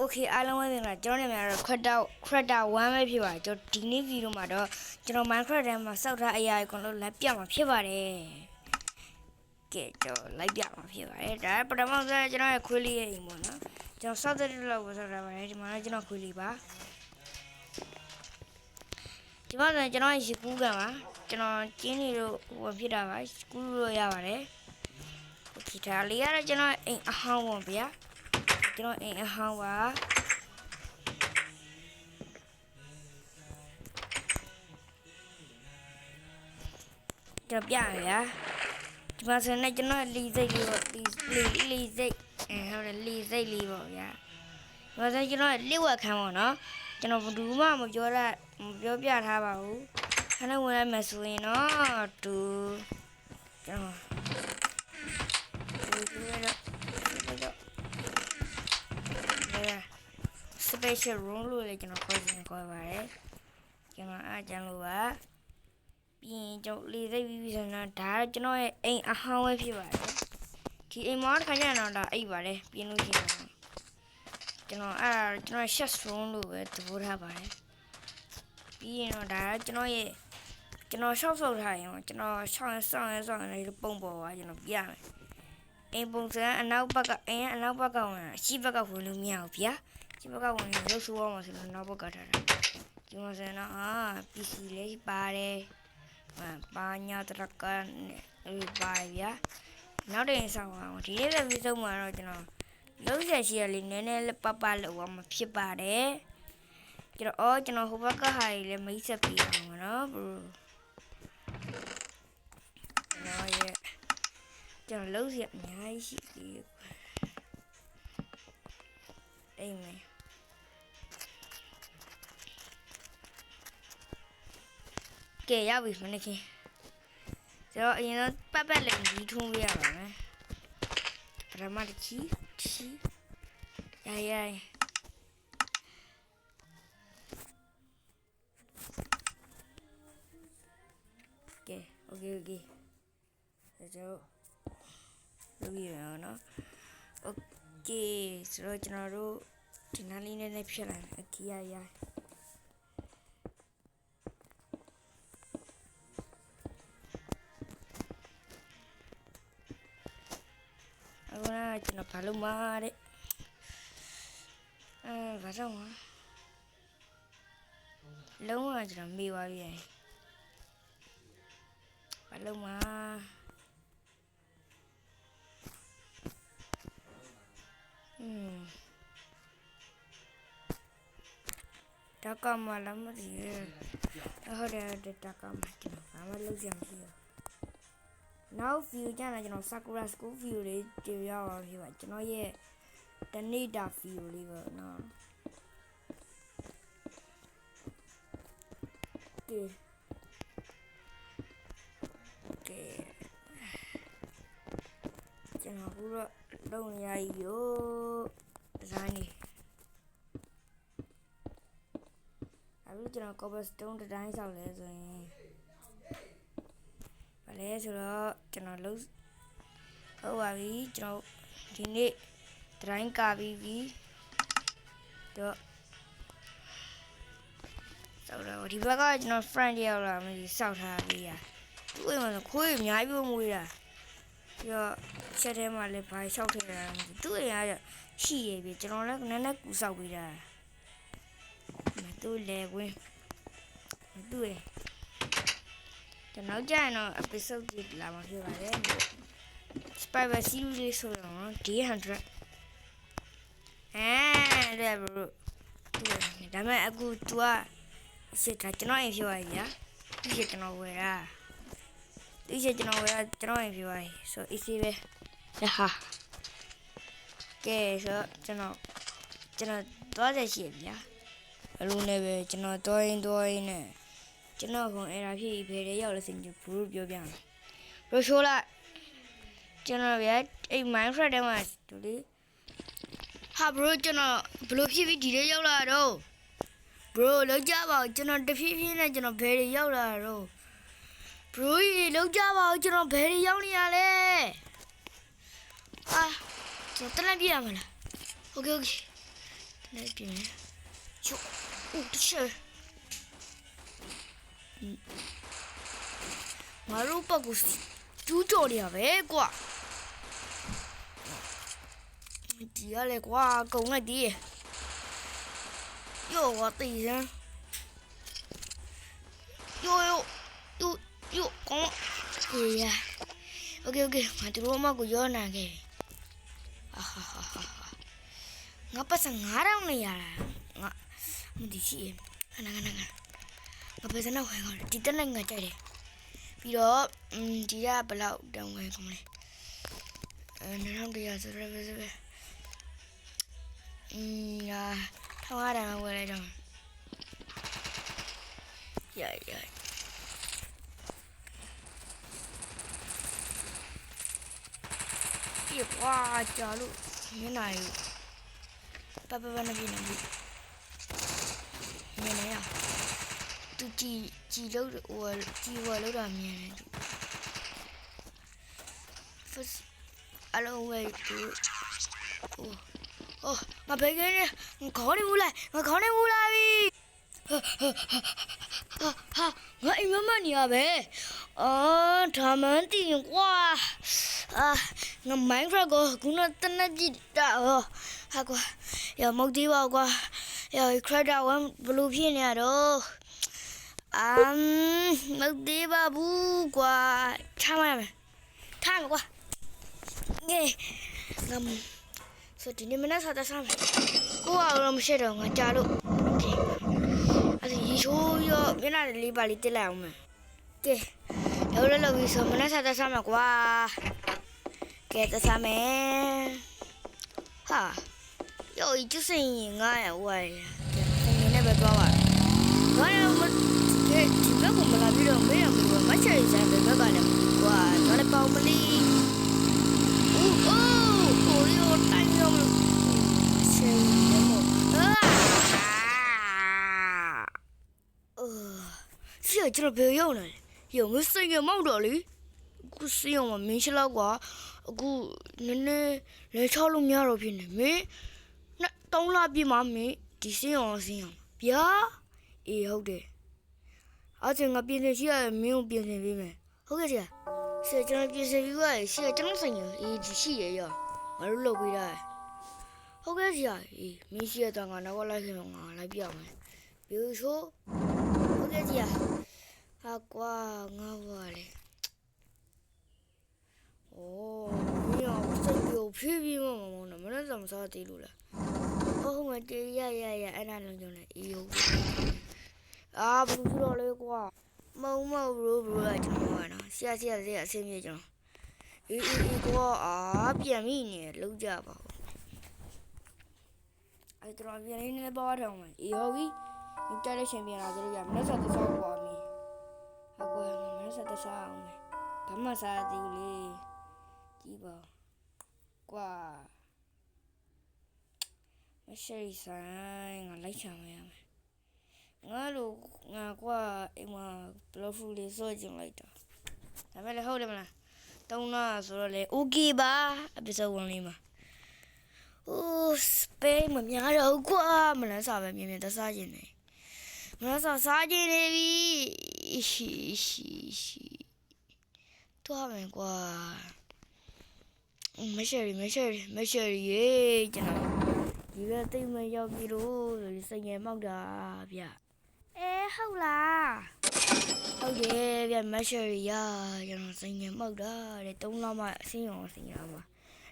Okay အားလုံးပဲပြန်လာကျွန်တော်နာမည်ကတော့ Crafter 1ပဲဖြစ်ပါတယ်ကျွန်တော်ဒီနေ့ဗီဒီယိုမှာတော့ကျွန်တော် Minecraft ထဲမှာစောက်ထားအရာတွေအကုန်လုံးလိုက်ပြမှာဖြစ်ပါတယ်ကဲကျွန်တော်လိုက်ပြမှာဖြစ်ပါတယ်ဒါပထမဆုံးကျွန်တော်ရဲ့ခွေးလေးရဲ့အိမ်ပေါ့နော်ကျွန်တော်စောက်တဲ့လောက်ကိုစောက်ထားပါတယ်ဒီမှာလည်းကျွန်တော်ခွေးလေးပါဒီမှာဆိုရင်ကျွန်တော်ရေကူးကန်ပါကျွန်တော်ကျင်းနေလို့ဟိုဖြစ်တာပါကူးလို့ရပါတယ်โอเคဒါလေးကတော့ကျွန်တော်အိမ်အဟောင်းပေါ့ဗျာကျွန်တော်အိမ်အဟောင်းပါကျွန်တော်ပြရဗျာဒီမှာဆိုရင်ကျွန်တော်လီစိတ်လေးပေါ့လီစိတ်ဟုတ်တယ်လီစိတ်လေးပေါ့ဗျာဒီမှာဆိုရင်ကျွန်တော်လစ်ဝက်ခန်းပေါ့နော်ကျွန်တော်ဘူးမှမပြောပြထားပါဘူးခဏဝင်ရမယ်ဆိုရင်တော့တူကျွန်တော်special room လို့လည်းကျွန်တော်ခေါ်ပါတယ်ကျွန်တော်အားကြံလို့ပါပြီးရင်ကျွန်တော်လေးစိတ်ပြီးဆိုတော့ဒါကကျွန်တော်ရဲ့အိမ်အဟောင်းပဲဖြစ်ပါတယ်ဒီအိမ်မှာတစ်ခါကျရင်တော့ဒါအိပ်ပါတယ်ပြင်းလို့ရှိရင်ကျွန်တော် chest room လို့ပဲသဘောထားပါတယ်ပြီးရင်တော့ဒါကကျွန်တော်ရှောက်ထားရင်ကျွန်တော်ရှောင်းလေးပုံပေါ်ပါကျွန်တော်ပြမယ်အိမ်ပုံစံအနောက်ဘက်ကအိမ်အနောက်ဘက်ကဝင်အရှိဘက်ကဝင်လို့မရဘူးဗျာဒီဘက်ကဝင်လို့ဆိုးအောင်ဆိုတော့နောက်ဘက်ကထားတာဒီမှာဆိုတော့PC လေးပါတယ်ပါညာတရကန်လေးပါဗျာနောက်တစ်ရင်ဆောင်အောင်ဒီနေ့လည်းပြီးဆုံးမှာတော့ကျွန်တော်လုံးဆက်ရှိရလေးနည်းနည်းလေးပပလောက်အောင်မဖြစ်ပါတယ်ကျွန်တော်ဟိုဘက်ကဟာလေးလည်းမိတ်ဆက်ပြီးအောင်နော်ဘရိုကျွန်တော်လုံးဆက်အများကြီးရှိသေးအိမ်မယ်ကဲရောက်ပြီမနေ့ကကျွန်တော်အရင်တော့ပတ်လေးကြီးထုံးပြရပါမယ်ပထမတစ်ချီရိုင်းကဲโอเคကျွန်တော်လုပ်ရအောင်နော်โอเคဆိုတော့ကျွန်တော်တို့ဒီနားလေးနဲ့ဖြစ်လာတယ်အခီးရိုင်းအခုနကကျွန်တော်ဘာလုပ်မှာတဲ့ဘာတော့မှာလုံးဝကျွန်တော်မေးသွားပြီဘာလုပ်မှာတာကမလာမဒီဟုတ်တယ်တာကမကျွန်တော်ဘာမှလုပ်ကြမရှိဘူးနောက် view ကျရင်ကျွန်တော် Sakura School view လေးတင်ရအောင်ဖြစ်ပါကျွန်တော်ရဲ့တနေ့တာ view လေးပေါ့နော်ကဲကျွန်တော်ခုတော့လုံးရည်ရိုးဇာနေအခုကျွန်တော် cobblestone တိုင်းဆောက်လဲဆိုရင်ဘာလဲဆိုတော့ကျွန်တော်လုံးဟုတ်ပါပြီကျွန်တော်ဒီနေ့တိုင်းကာပြီးပြီတော့ဆောက်တော့ဒီဘက်ကကျွန်တော် friend တယောက်လာမသိဆောက်ထားပြီးရသူ့အိမ်မှာခွေးအများကြီးမွေးတာပြီးတော့ချက်ထဲမှာလည်းဘာဆောက်ထည့်တာမသိသူ့အိမ်ကရှိရပြီကျွန်တော်လည်းနည်းနည်းကူဆောက်ပေးတာသူ့လေဝင်သူ့ရဲ့ကျွန်တော်ကြာရင်တော့ episode ကြည့်လာမှာဖြစ်ပါတယ် Spider Series ဆိုတော့D100ဒါဘရိုဒါမဲ့အခု तू ကစစ်တာကျွန်တော်အိမ်ဖြစ်သွားပြီဗျာဒီချက်ကျွန်တော်ဝယ်တာကျွန်တော်အိမ်ဖြစ်သွားပြီဆို easy ပဲဟာကဲဆိုကျွန်တော်သွားရရှိဗျာအလုံးနဲ့ပဲကျွန်တော်တွိုင်းနဲ့ကျွန်တော်ကအဲ့ဒါဖြစ်ဘယ်ရောက်လဲစင်ဘူးပြောပြမယ်ဘရိုရှိုးလိုက်ကျွန်တော်ဗျာအဲ့ Minecraft ထဲမှာဒီလေဟာဘရိုကျွန်တော်ဘလို့ဖြစ်ပြီးဒီလေးရောက်လာတော့ဘရိုလောက်ကြပါဦးကျွန်တော်တဖြည်းဖြည်းနဲ့ကျွန်တော်ဘယ်ရောက်လာတော့ဘရိုကြီးလောက်ကြပါဦးကျွန်တော်ဘယ်ရောက်နေရလဲကျွန်တော်တနက်ပြရမလားโอเค那边就我的天，我都把个就叫了呗瓜，底下来瓜够我地，哟我地上，哟，讲，哎呀，OK，我这罗马古要那个，哈。我不是我让你呀，我的天，看，我不是那会个，记得那个在的，比如，底下不老当会讲嘞，那上底下是不是？呀，他我让我来讲，呀，一哇加入，没哪有，爸那边，没哪呀。都记我楼上面的，不是，阿拉我都，我别个呢，我考虑不来喂，我一慢慢呀呗，他们的哇，我买出个，可能等那几大个要毛地吧个，要快点我不录片了都。mất đi ba bu qua tham mà qua nghe ngầm sợ thì mình nói sao ta sao qua làm xe rồi ngã cha luôn ok anh thì số yo biết là đi bà đi tới làm mà ok đâu là vì sao mình nói sao ta sao mà qua kể ta sao mẹ ha yo chứ sinh ngay vậy sinh này bị bao à nói là chỉ biết của mình là bây giờ mấy là mình mới chơi ra để các bạn làm quà nó lại bao mình đi ôi ôi tay không chơi giờ chỉ là bây giờ này giờ mới xây cái màu đỏ đi cứ xây mà mình sẽ lao quá cứ nên lấy cho luôn nhau rồi này mấy nó tông la bị mà mấy chỉ xây bia hậu đấy而且我变成现在没有变成妹妹，好个是，现在变成一个，现在长生了，一只企业呀，我都老回来，好个是啊，没现在我那个来什么来表嘛，比如说，好个是啊，瓜我嘞，没有，这有屁屁嘛，能不能这么少记录了？我这呀，俺那弄着呢，有。不知道嘞瓜，冇不来讲话呢，下先别讲，一个便秘呢，老家吧，这边便秘呢包上嘛，以后你家里先别拿这个，没啥子啥瓜咪，瓜没啥子啥咪，他们啥子嘞，几包瓜，没事噻，我来抢嘛呀。我qua em mà lâu phu đi rồi chừng lại đó, làm vậy là hậu đấy mà, tao nó rồi là ok ba, bây giờ uống đi mà, spray mà nhà đâu qua, mà nó sao vậy miếng ta sao vậy này, mà nó sao vậy này vì, tôi làm qua, mấy sự gì chứ nào, chỉ là tìm mấy giao video rồi xây nhà mong đã vậy. Hậu là hậu về về mấy chơi ya cho nó sinh nhật mơ đó để tung lo mà sinh nhật mà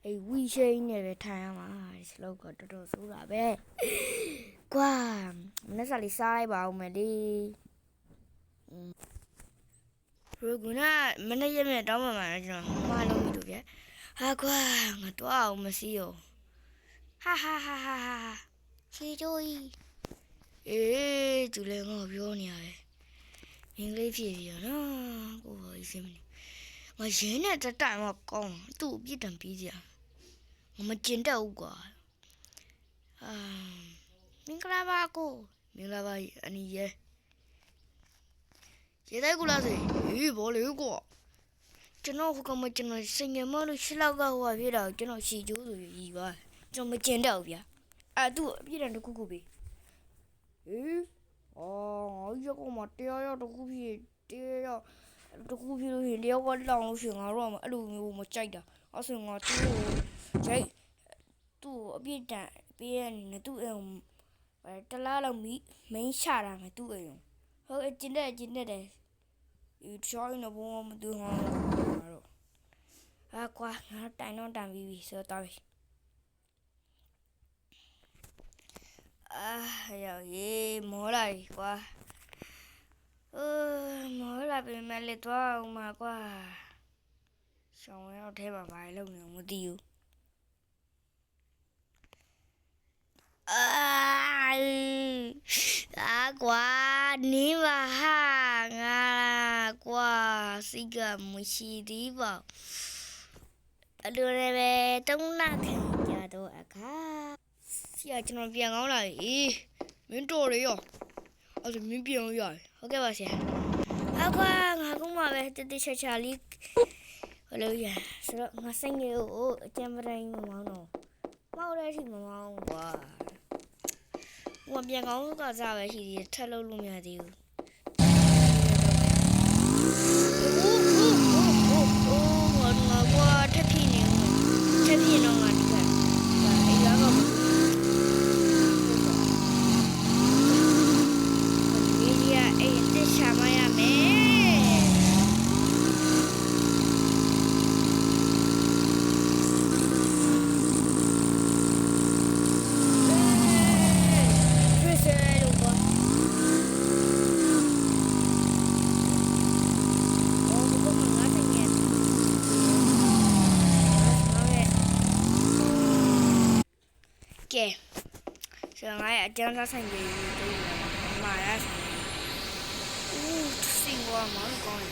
ấy quy chơi này về thang mà lâu còn đồ số là bé qua nó sai bảo mày đi rồi cũng na mình nói với mẹ đó mà nó lâu bị được qua mà tôi mà siêu ha khi chơi tụi lên ngồi vô nhà mình lấy phía nó cô hỏi xem này mà chuyện này ta tại mà con tụi biết làm gì mà chiến đấu quá mình làm ba cô mình làm ba anh ấy vậy đấy cô làm gì bỏ lỡ quá cho nó không mà cho nó sinh nhật mới được lâu lâu rồi bây giờ cho nó xì chú rồi gì vậy cho nó chiến đấu vậy သူ့အပြည့်တန်တစ်ခုခုပဲဟေးငါရောက်မှတရားရောက်တစ်ခုဖြစ်တရားရောက်တစ်ခုဖြစ်လို့ရင်တယောက်ကလောင်လို့ရှိရင်ငါတို့ကအဲ့လိုမျိုးမကြိုက်တာအဲ့ဆိုငါသူ့ကိုရိုက်သူ့အပြည့်တန်ပေးရနေတယ်သူ့အိမ်တလားလောက်မင်းချတာမယ်သူ့အိမ်ဟုတ်ကျင်းတယ်ဒီချောင်းနေဘောမတူဟောတော့ကွာငါတိုင်တော့တန်ပြီဆိုတော့ပြီရောက်ရေးမောလာပြီကွာမောလာပြီမလေးတော့ဦးမှာကွာရှောင်းရောက်ထဲမှာဘာလုပ်နေမသိဘူးကွာနေပါဟာငါကွာစိတ်ကမရှိသေးပါအလိုလည်းပဲတုံးနာခံကြတော့အခါဆရာကျွန်တော်ပြန်ကောင်းလာပြီမင်းတော်ရရောအဲ့ဒါမင်းပြန်လို့ရတယ်ဟုတ်ကဲ့ပါဆရာကွာငါကမှပဲတတိချာချာလေးဟိုလိုရဆိုတော့ငါစိတ်ငယ်ကိုအကျံပတိုင်းမမောင်းတော့မောက်တဲ့အထိမမောင်းကွာ我别讲我搞啥玩意的，太老路面的。我太皮了，太皮了啊！你看，哎呀个，我这呀，哎，这什么呀妹？ကဲဆိုတော့ငါရဲ့အကျန်းစားဆိုင်ကြီးတွေမာရဆိုင်စင်ကွာမောင်းကောင်း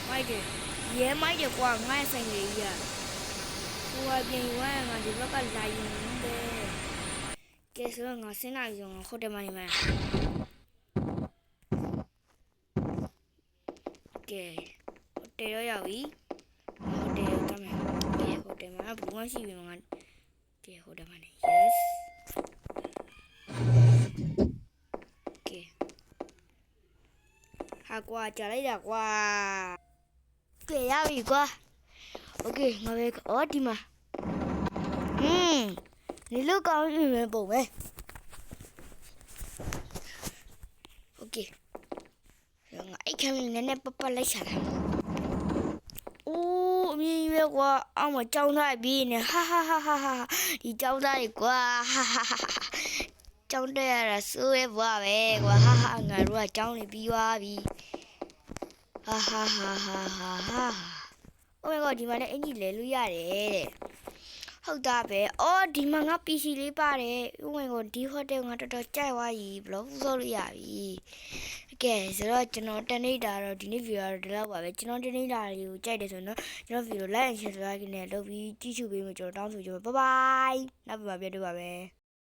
မိုက်တယ်ရဲမိုက်တယ်ကွာငါရဲ့ဆိုင်ကြီးကဟိုကပြင်ဝမ်းငါဒီဘက်ကလာရင်ပဲကဲဆိုတော့ငါစင်းလာပြီဆိုငါဟိုတယ်မှာနေမှာကဲဟိုတယ်ရောက်ပြီဟိုတယ်ကမယ်ဟိုတယ်မှာဘူးမရှိပြီငါကဲဟိုတယ်မှာနေ yes ကဲဟာကွာကြာလိုက်တာကွာကဲရပြီကွာโอเคငါပဲဒီမှာနေလို့ကောင်းပြီပဲပုံပဲโอเคငါအိတ်ခမ်းလေးနည်းနည်းပလိုက်ချလာအမြင်ပဲကွာအောင်မကြောင်းသားပြီးနေဟာဒီကြောင်းသားကြီးကွာကြောင်းတက်ရတာစိုးရဲဘွားပဲကွာငါတို့ကကြောင်းနေပြီးသွားပြီဟာOh my god ဒီမှာလည်းအင်ကြီးလဲလို့ရတယ်တဲ့ဟုတ်တာပဲဒီမှာငါ PC လေးပါတယ် Oh my god ဒီဟိုတယ်ငါတော်တော်ကြိုက်သွားပြီဘလော့ဆိုလို့ရပြီကဲဆိုတော့ကျွန်တော်တနေတာတော့ဒီနေ့ဗီဒီယိုတော့ဒီလောက်ပါပဲကျွန်တော်တနေတာလေးကိုကြိုက်တယ်ဆိုတော့ကျွန်တော်ဗီဒီယို like and share လုပ်ပြီးကြည့်ရှုပေးမယ်ကျွန်တော်တောင်းဆိုကြပါ bye bye နောက်ပြန်တွေ့ပါမယ်